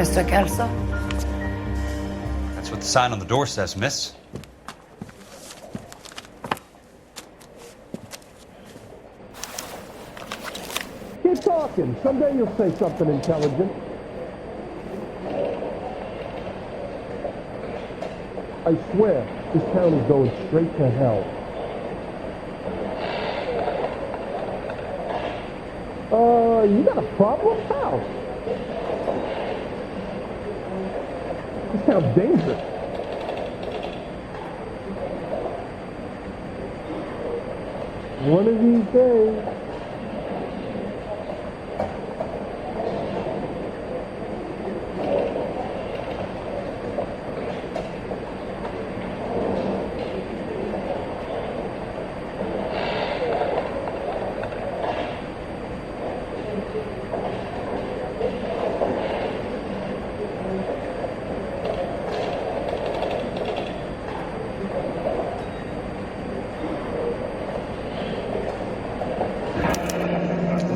Mr. Kelso? That's what the sign on the door says, miss. Keep talking. Someday you'll say something intelligent. I swear, this town is going straight to hell. You got a problem, pal? This sounds dangerous. One of these days.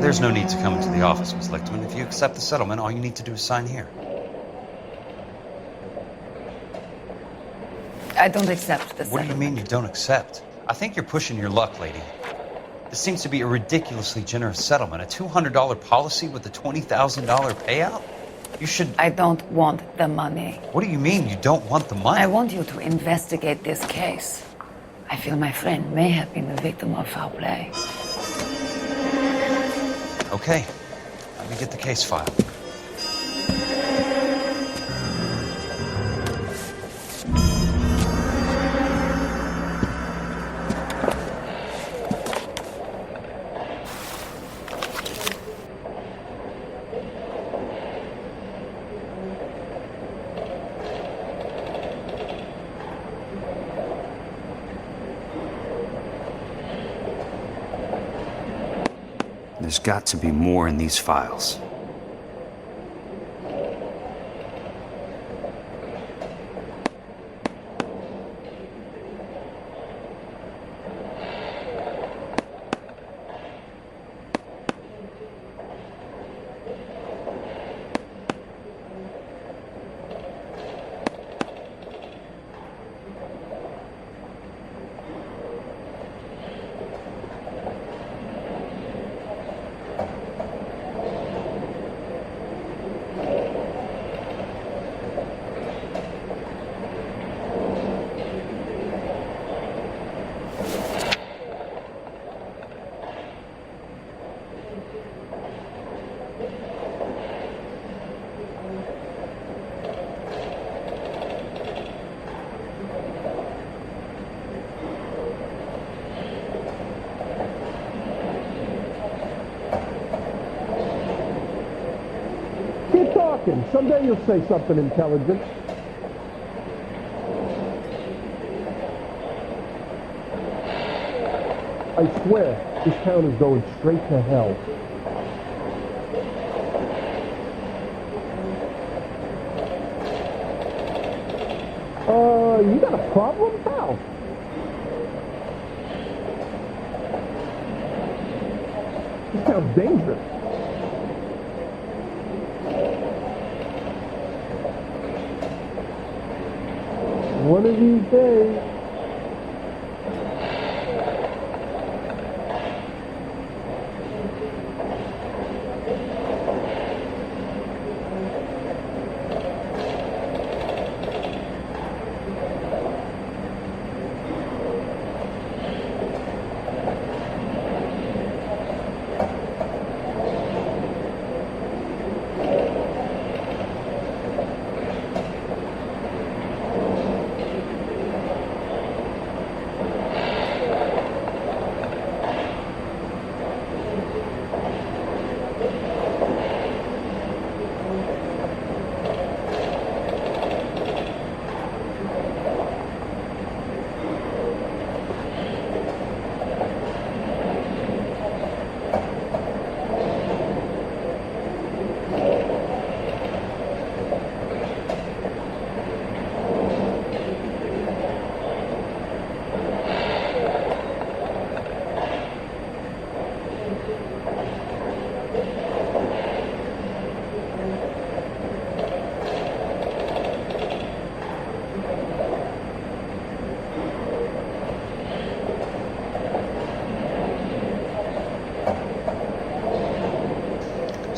There's no need to come into the office, Miss Lichtman. If you accept the settlement, all you need to do is sign here. I don't accept the What do you mean you don't accept? I think you're pushing your luck, lady. This seems to be a ridiculously generous settlement. A $200 policy with a $20,000 payout? You should... I don't want the money. What do you mean you don't want the money? I want you to investigate this case. I feel my friend may have been the victim of foul play. Okay, let me get the case file. There's got to be more in these files. Keep talking. Someday you'll say something intelligent. I swear, this town is going straight to hell. You got a problem, pal? This sounds dangerous. One of these days.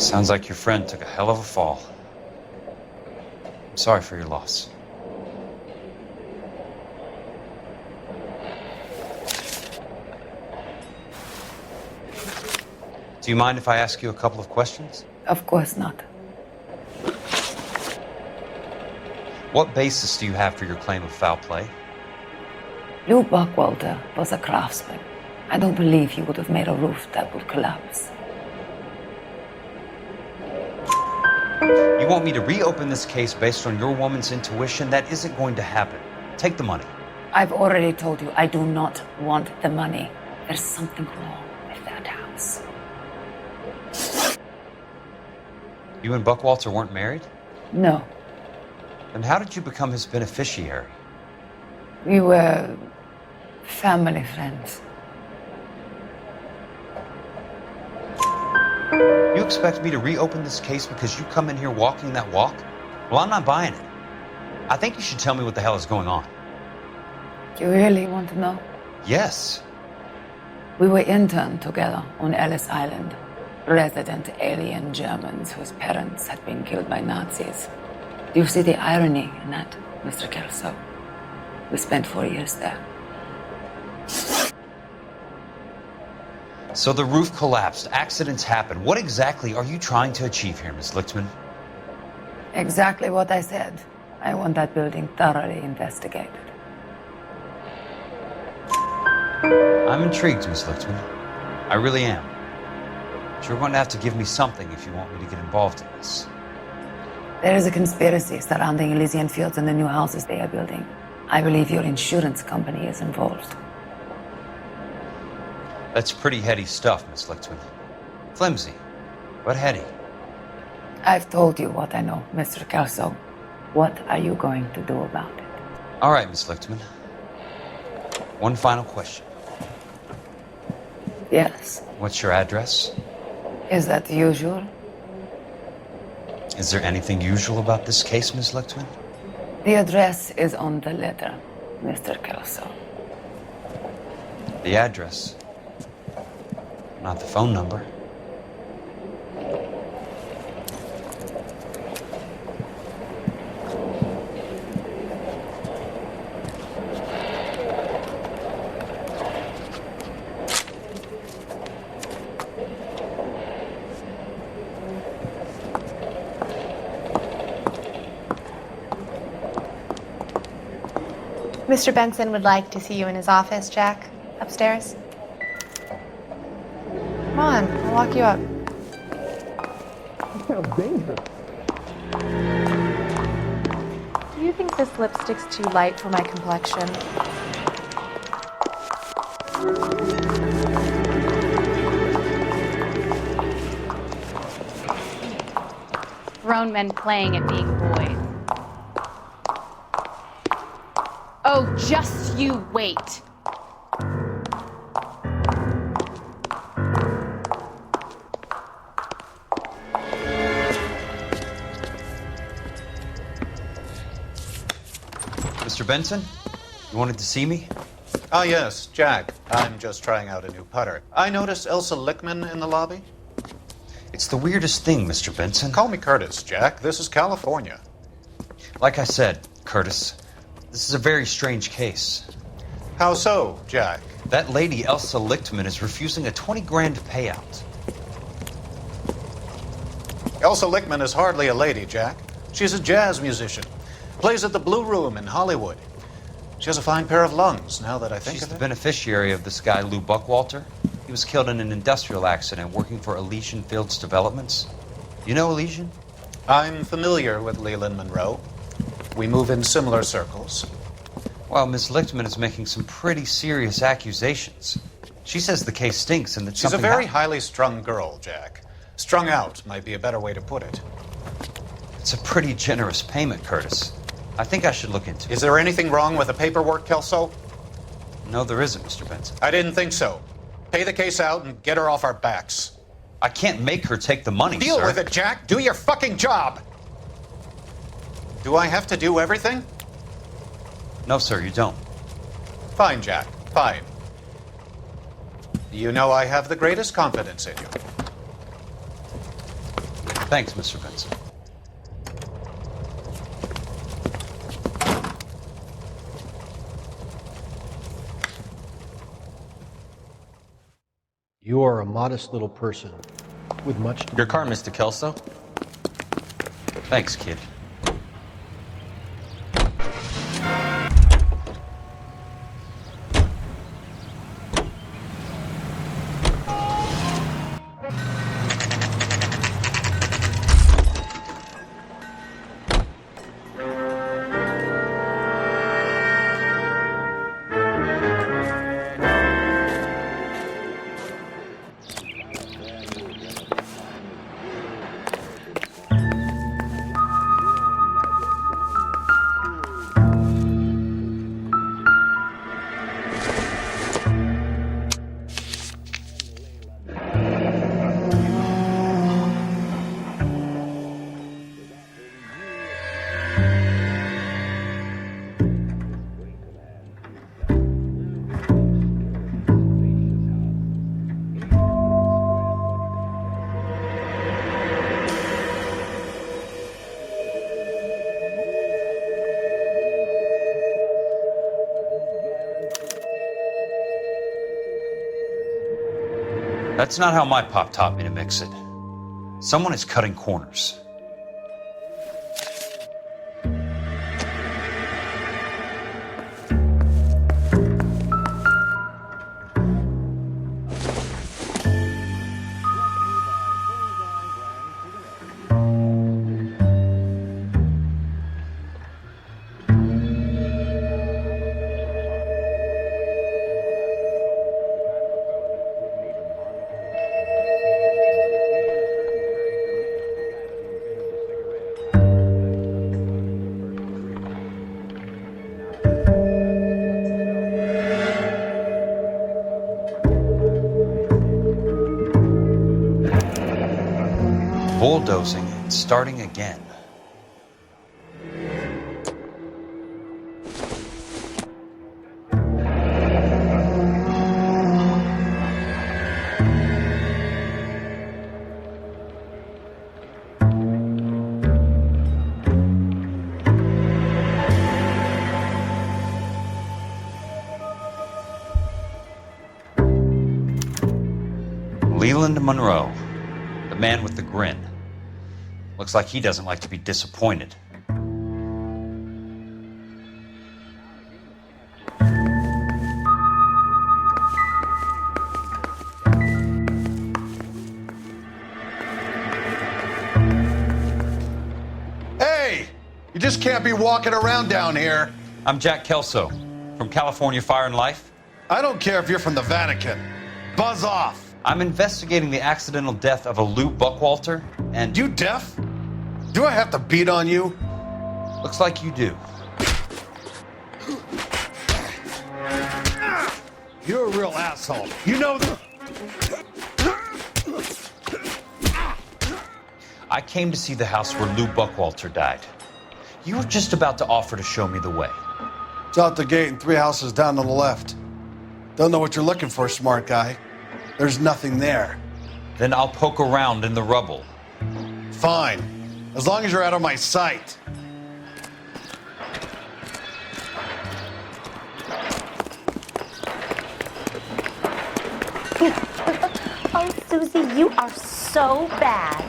Sounds like your friend took a hell of a fall. I'm sorry for your loss. Do you mind if I ask you a couple of questions? Of course not. What basis do you have for your claim of foul play? Lou Buckwalter was a craftsman. I don't believe he would have made a roof that would collapse. You want me to reopen this case based on your woman's intuition? That isn't going to happen. Take the money. I've already told you I do not want the money. There's something wrong with that house. You and Buckwalter weren't married? No, Then how did you become his beneficiary? we were family friends. You expect me to reopen this case because you come in here walking that walk? Well, I'm not buying it. I think you should tell me what the hell is going on. You really want to know? Yes. We were interned together on Ellis Island. Resident alien Germans whose parents had been killed by Nazis. Do you see the irony in that, Mr. Kelso? We spent 4 years there. So the roof collapsed, accidents happen. What exactly are you trying to achieve here, Miss Lichtman? Exactly what I said. I want that building thoroughly investigated. I'm intrigued, Miss Lichtman. I really am. But you're going to have to give me something if you want me to get involved in this. There is a conspiracy surrounding Elysian Fields and the new houses they are building. I believe your insurance company is involved. That's pretty heady stuff, Miss Lichtman. Flimsy, but heady. I've told you what I know, Mr. Kelso. What are you going to do about it? All right, Miss Lichtman. One final question. Yes. What's your address? Is that usual? Is there anything usual about this case, Miss Lichtman? The address is on the letter, Mr. Kelso. The address. Not the phone number. Mr. Benson would like to see you in his office, Jack. Upstairs. Come on, I'll walk you up. That sounds dangerous. Do you think this lipstick's too light for my complexion? Grown men playing at being boys. Oh, just you wait. Mr. Benson, you wanted to see me? Ah, yes, Jack. I'm just trying out a new putter. I noticed Elsa Lichtman in the lobby. It's the weirdest thing, Mr. Benson. Call me Curtis, Jack. This is California. Like I said, Curtis, this is a very strange case. How so, Jack? That lady, Elsa Lichtman, is refusing a 20 grand payout. Elsa Lichtman is hardly a lady, Jack. She's a jazz musician. Plays at the Blue Room in Hollywood. She has a fine pair of lungs, now that I think She's of the it. beneficiary of this guy, Lou Buckwalter. He was killed in an industrial accident working for Elysian Fields Developments. You know Elysian? I'm familiar with Leland Monroe. We move in similar circles. Well, Miss Lichtman is making some pretty serious accusations. She says the case stinks and that She's a something very happened. highly strung girl, Jack. Strung out might be a better way to put it. It's a pretty generous payment, Curtis. I think I should look into it. Is there anything wrong with the paperwork, Kelso? No, there isn't, Mr. Benson. I didn't think so. Pay the case out and get her off our backs. I can't make her take the money, Deal sir. with it, Jack. Do your fucking job. Do I have to do everything? No, sir, you don't. Fine, Jack. Fine. You know I have the greatest confidence in you. Thanks, Mr. Benson. You are a modest little person with much to Your car, Mr. Kelso? Thanks, kid. That's not how my pop taught me to mix it. Someone is cutting corners. Bulldozing and starting again. Leland Monroe, the man with the grin. Looks like he doesn't like to be disappointed. Hey! You just can't be walking around down here. I'm Jack Kelso, from California Fire and Life. I don't care if you're from the Vatican. Buzz off. I'm investigating the accidental death of a Lou Buckwalter, and... You deaf? Do I have to beat on you? Looks like you do. You're a real asshole. You know that. I came to see the house where Lou Buckwalter died. You were just about to offer to show me the way. It's out the gate and 3 houses down on the left. Don't know what you're looking for, smart guy. There's nothing there. Then I'll poke around in the rubble. Fine. As long as you're out of my sight. Oh, Susie, you are so bad.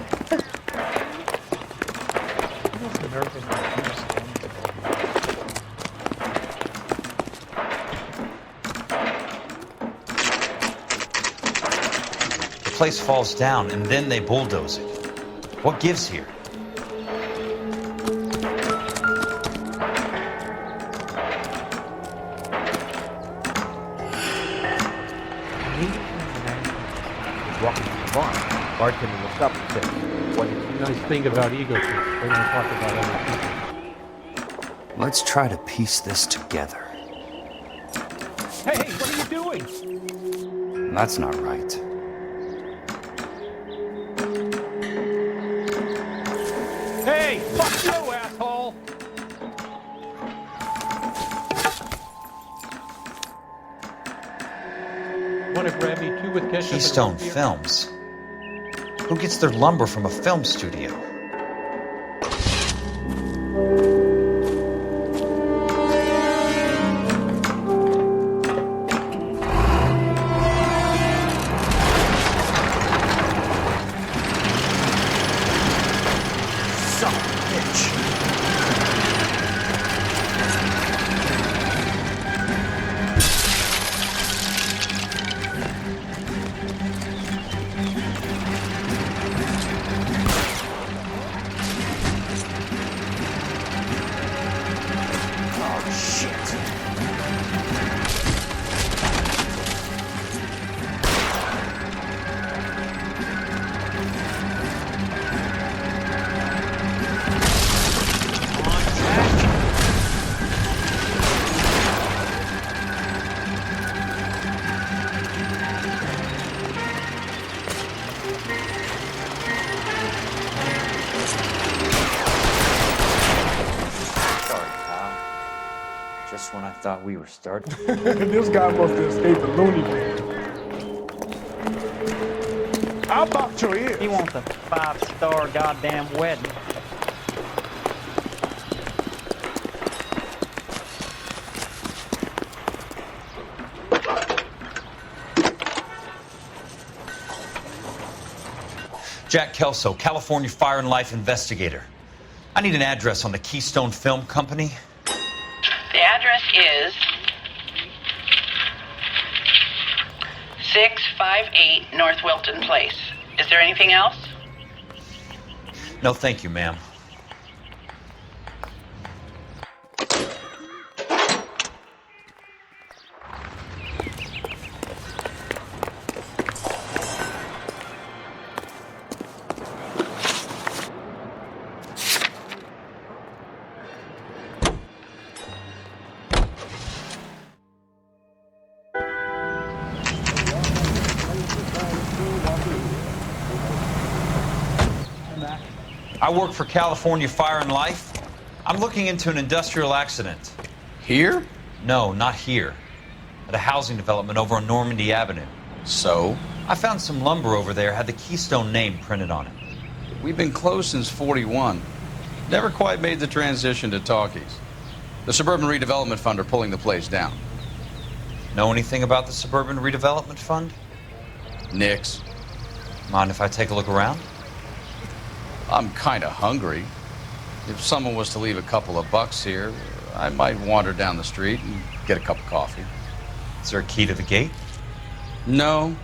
The place falls down and then they bulldoze it. What gives here? Walking to the bar, bartending looks up and says, "What is the nice thing about egotists? They don't talk about other people." Let's try to piece this together. Hey, what are you doing? That's not right. Hey, fuck you, asshole! Want to grab me 2 with ketchup? Keystone Films. Who gets their lumber from a film studio? Son of a bitch. Oh, shit. Sorry, pal. Just when I thought we were starting. This guy must have escaped the loony bin. I'll box your ears. He wants a 5-star goddamn wedding. Jack Kelso, California Fire and Life investigator. I need an address on the Keystone Film Company. The address is 658 North Wilton Place. Is there anything else? No, thank you, ma'am. I work for California Fire and Life. I'm looking into an industrial accident. Here? No, not here. At a housing development over on Normandy Avenue. So? I found some lumber over there, had the Keystone name printed on it. We've been closed since 41. Never quite made the transition to talkies. The Suburban Redevelopment Fund are pulling the place down. Know anything about the Suburban Redevelopment Fund? Nix. Mind if I take a look around? I'm kind of hungry. If someone was to leave a couple of bucks here, I might wander down the street and get a cup of coffee. Is there a key to the gate? No.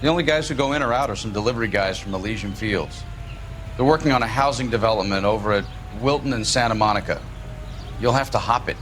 The only guys who go in or out are some delivery guys from Elysian Fields. They're working on a housing development over at Wilton and Santa Monica. You'll have to hop it.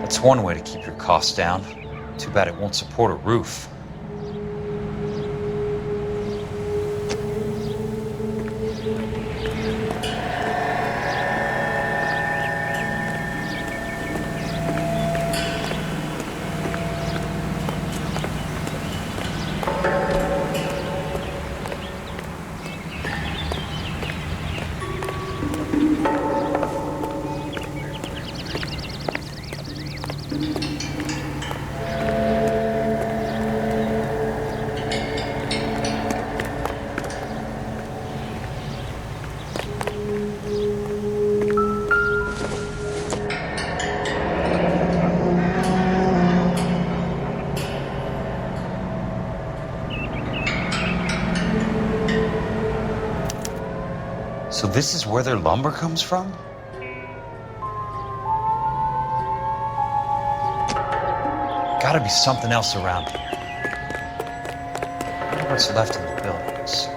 That's one way to keep your costs down. Too bad it won't support a roof. So this is where their lumber comes from? Gotta be something else around here. I wonder what's left in the buildings.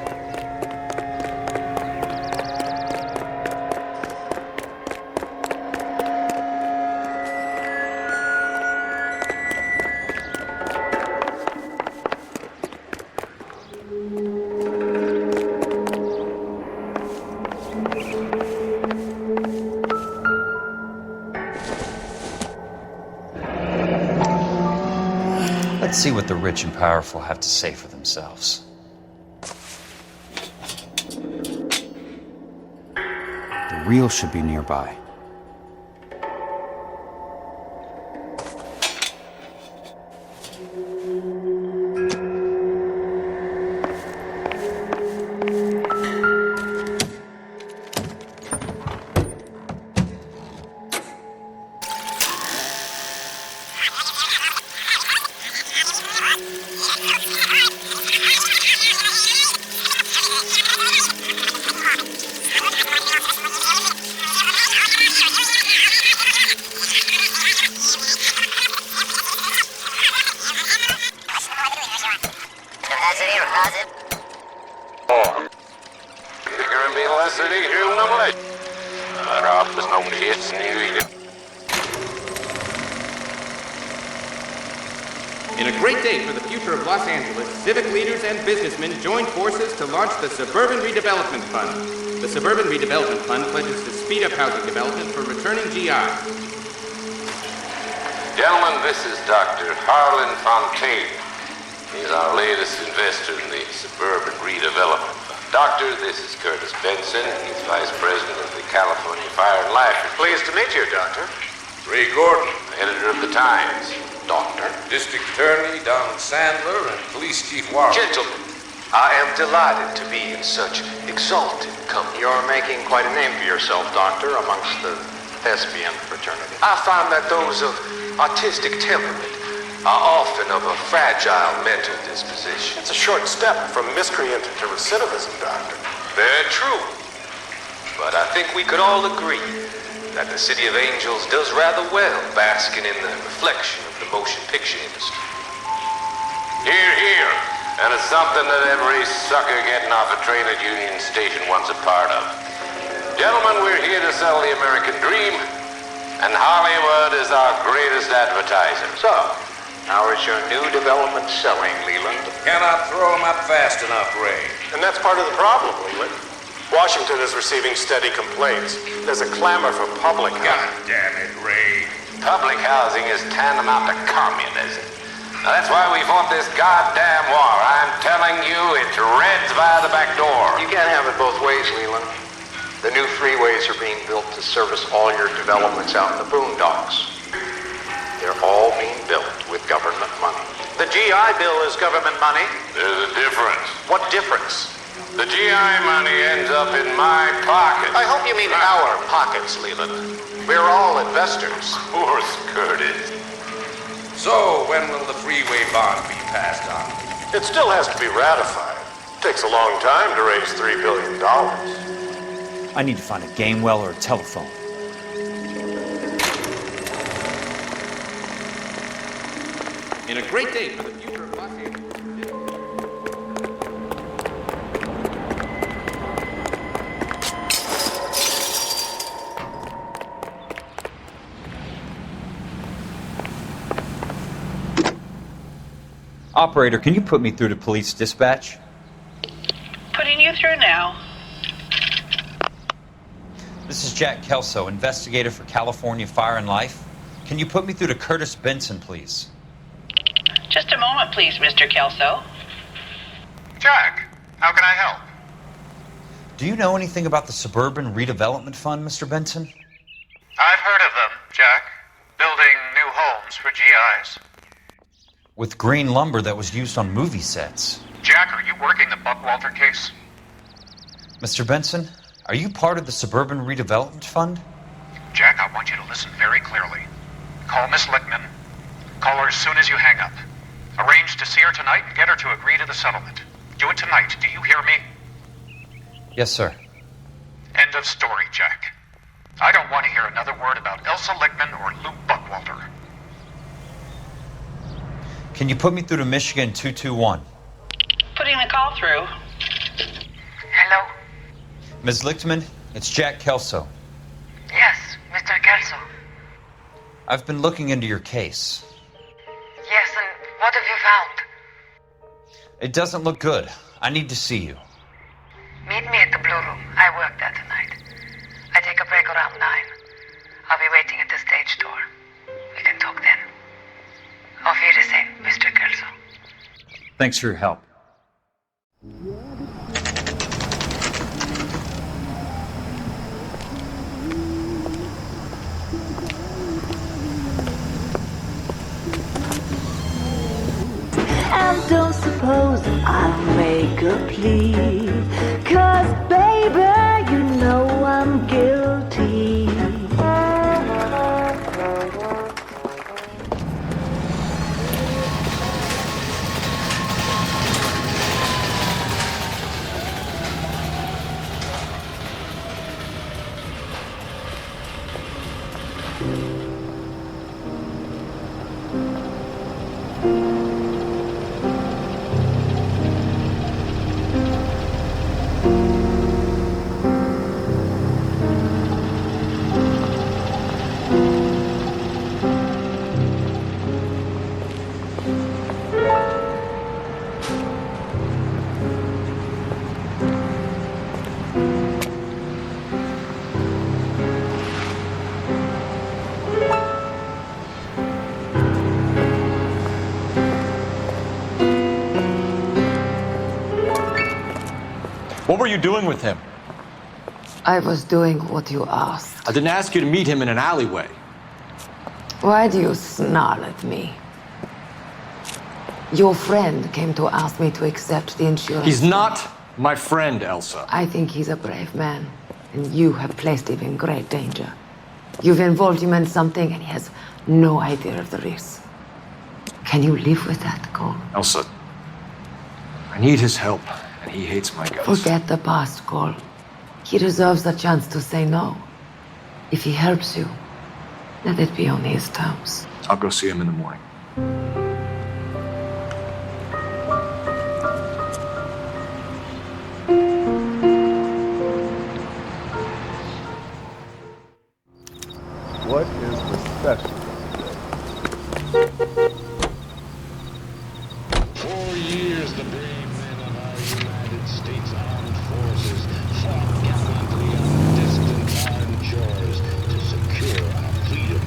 Let's see what the rich and powerful have to say for themselves. The reel should be nearby. In a great day for the future of Los Angeles, civic leaders and businessmen joined forces to launch the Suburban Redevelopment Fund. The Suburban Redevelopment Fund pledges to speed up housing development for returning GI. Gentlemen, this is Dr. Harlan Fontaine. He's our latest investor in the Suburban Redevelopment Fund. Doctor, this is Curtis Benson. He's Vice President of the California Fire and Life. Pleased to meet you, Doctor. Ray Gordon, editor of the Times. Doctor. District Attorney Don Sandler and Police Chief Warren. Gentlemen, I am delighted to be in such exalted company. You're making quite a name for yourself, Doctor, amongst the thespian fraternity. I find that those of artistic temperament are often of a fragile mental disposition. It's a short step from miscreant to recidivism, Doctor. Very true. But I think we could all agree that the City of Angels does rather well basking in the reflection of the motion picture industry. Hear, hear. And it's something that every sucker getting off a train at Union Station wants a part of. Gentlemen, we're here to sell the American dream, and Hollywood is our greatest advertiser. So, how is your new development selling, Leland? Cannot throw them up fast enough, Ray. And that's part of the problem, Leland. Washington is receiving steady complaints. There's a clamor for public housing. God damn it, Ray. Public housing is tantamount to communism. Now, that's why we fought this goddamn war. I'm telling you, it's Reds via the back door. You can't have it both ways, Leland. The new freeways are being built to service all your developments out in the boondocks. They're all being built with government money. The GI Bill is government money. There's a difference. What difference? The GI money ends up in my pocket. I hope you mean our pockets, Leland. We're all investors. Of course, Curtis. So, when will the freeway bond be passed on? It still has to be ratified. It takes a long time to raise $3 billion. I need to find a game well or a telephone. In a great day for the future of Los Angeles. Operator, can you put me through to police dispatch? Putting you through now. This is Jack Kelso, investigator for California Fire and Life. Can you put me through to Curtis Benson, please? Just a moment, please, Mr. Kelso. Jack, how can I help? Do you know anything about the Suburban Redevelopment Fund, Mr. Benson? I've heard of them, Jack. Building new homes for GIs. With green lumber that was used on movie sets. Jack, are you working the Buckwalter case? Mr. Benson, are you part of the Suburban Redevelopment Fund? Jack, I want you to listen very clearly. Call Miss Lickman. Call her as soon as you hang up. Arrange to see her tonight and get her to agree to the settlement. Do it tonight. Do you hear me? Yes, sir. End of story, Jack. I don't want to hear another word about Elsa Lichtman or Luke Buckwalter. Can you put me through to Michigan 221? Putting the call through. Hello? Ms. Lichtman, it's Jack Kelso. Yes, Mr. Kelso. I've been looking into your case. Yes, and what have you found? It doesn't look good. I need to see you. Meet me at the Blue Room. I work there tonight. I take a break around 9. I'll be waiting at the stage door. We can talk then. Auf Wiedersehen, Mr. Kelso. Thanks for your help. And don't suppose I'll make a plea, 'cause baby, you know I'm guilty. What were you doing with him? I was doing what you asked. I didn't ask you to meet him in an alleyway. Why do you snarl at me? Your friend came to ask me to accept the insurance. He's not my friend, Elsa. I think he's a brave man, and you have placed him in great danger. You've involved him in something, and he has no idea of the risk. Can you live with that, Cole? Elsa, I need his help, and he hates my guts. Forget the past, Cole. He deserves a chance to say no. If he helps you, let it be on his terms. I'll go see him in the morning. What is the special? 4 years the brave men of our United States Armed Forces fought gallantly on distant foreign shores to secure our freedom.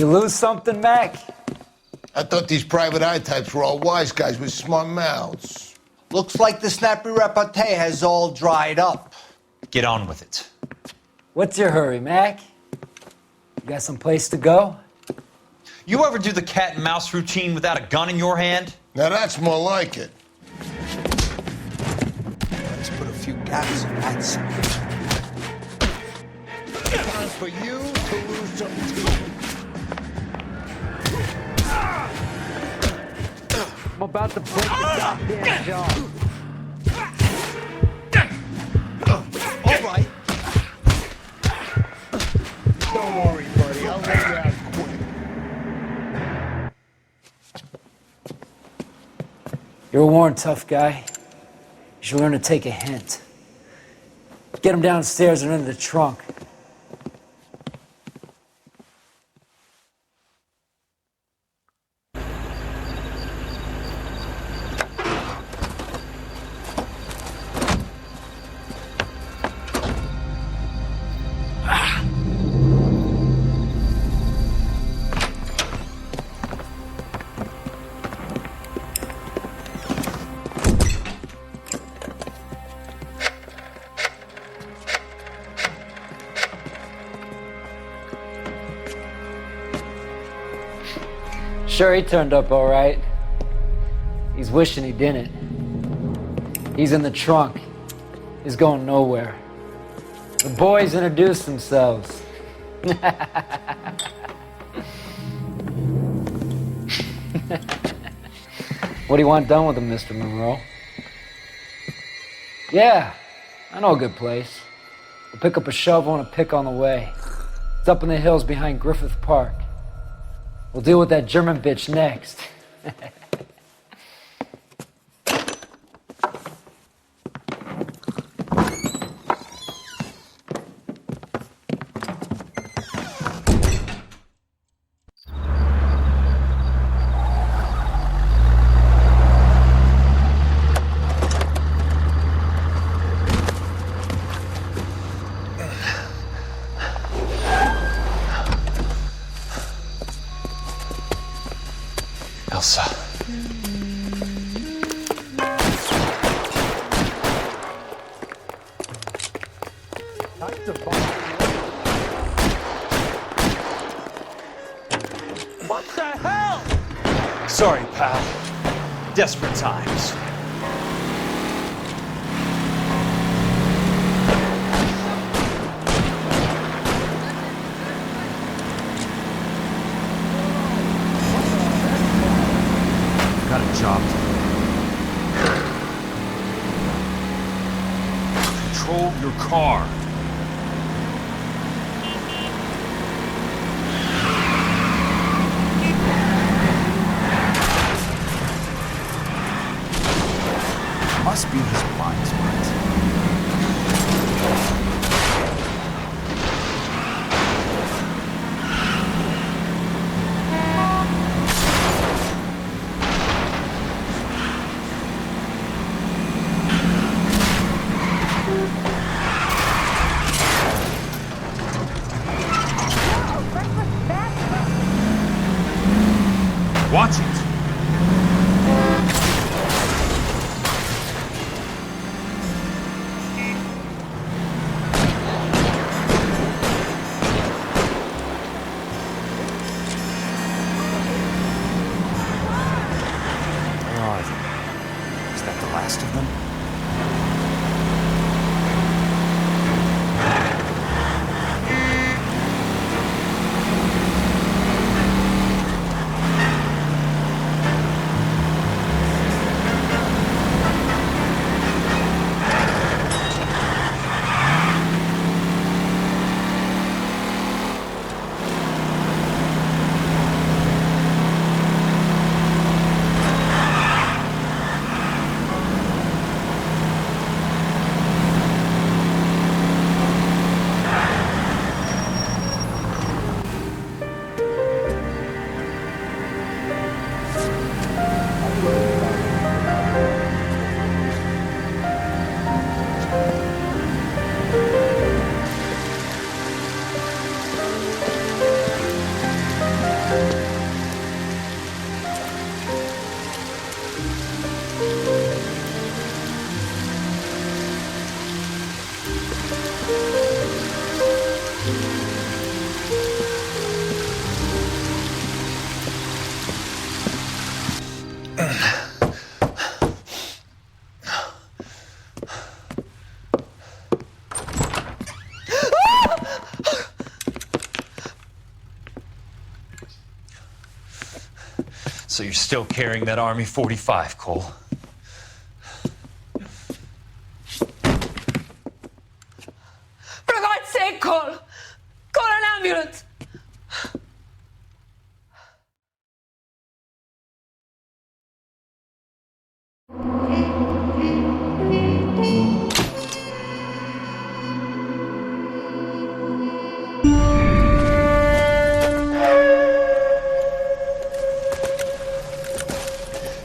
you lose something, Mac? I thought these private eye types were all wise guys with smart mouths. Looks like the snappy repartee has all dried up. Get on with it. What's your hurry, Mac? You got some place to go? You ever do the cat and mouse routine without a gun in your hand? Now that's more like it. Let's put a few gaps in that sandwich. Time for you to lose some teeth. I'm about to break the goddamn jaw. All right. Don't worry, buddy. I'll let you out quick. You're a worn, tough guy. You should learn to take a hint. Get him downstairs and into the trunk. Sure, he turned up all right. He's wishing he didn't. He's in the trunk. He's going nowhere. The boys introduced themselves. What do you want done with him, Mr. Monroe? Yeah, I know a good place. We'll pick up a shovel and a pick on the way. It's up in the hills behind Griffith Park. We'll deal with that German bitch next. Elsa. What the hell? Sorry, pal. Desperate times. Got a job to do. Control your car. Must be his blind spot. Watch it! Is that the last of them? So you're still carrying that Army 45, Cole? For God's sake, Cole! Call an ambulance!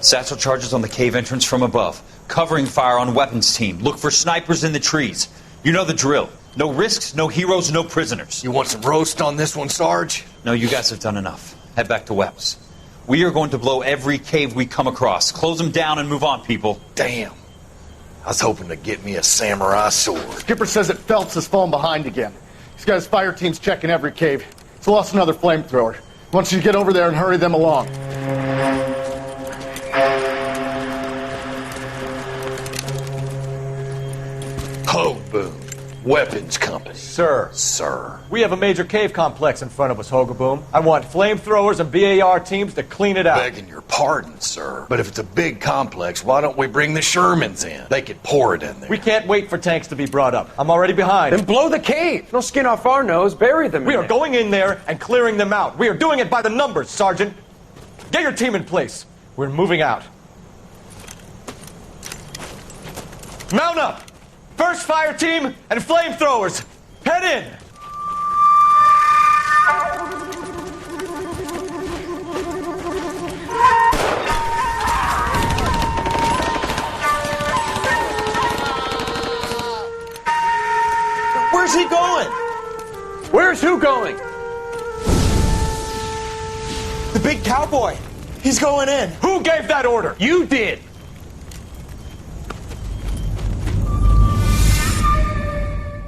Satchel charges on the cave entrance from above. Covering fire on weapons team. Look for snipers in the trees. You know the drill. No risks, no heroes, no prisoners. You want some roast on this one, Sarge? No, you guys have done enough. Head back to Weps. We are going to blow every cave we come across. Close them down and move on, people. Damn. I was hoping to get me a samurai sword. Skipper says that Phelps has fallen behind again. He's got his fire teams checking every cave. He's lost another flamethrower. He wants you to get over there and hurry them along. Ho, boom. Weapons company. Sir. We have a major cave complex in front of us, Hogaboom. I want flamethrowers and BAR teams to clean it out. Begging your pardon, sir. But if it's a big complex, why don't we bring the Shermans in? They could pour it in there. We can't wait for tanks to be brought up. I'm already behind. Then blow the cave. No skin off our nose. Bury them. We are going in there and clearing them out. We are doing it by the numbers, Sergeant. Get your team in place. We're moving out. Mount up! First fire team and flamethrowers! Head in! Where's he going? Where's who going? The big cowboy. He's going in. Who gave that order? You did.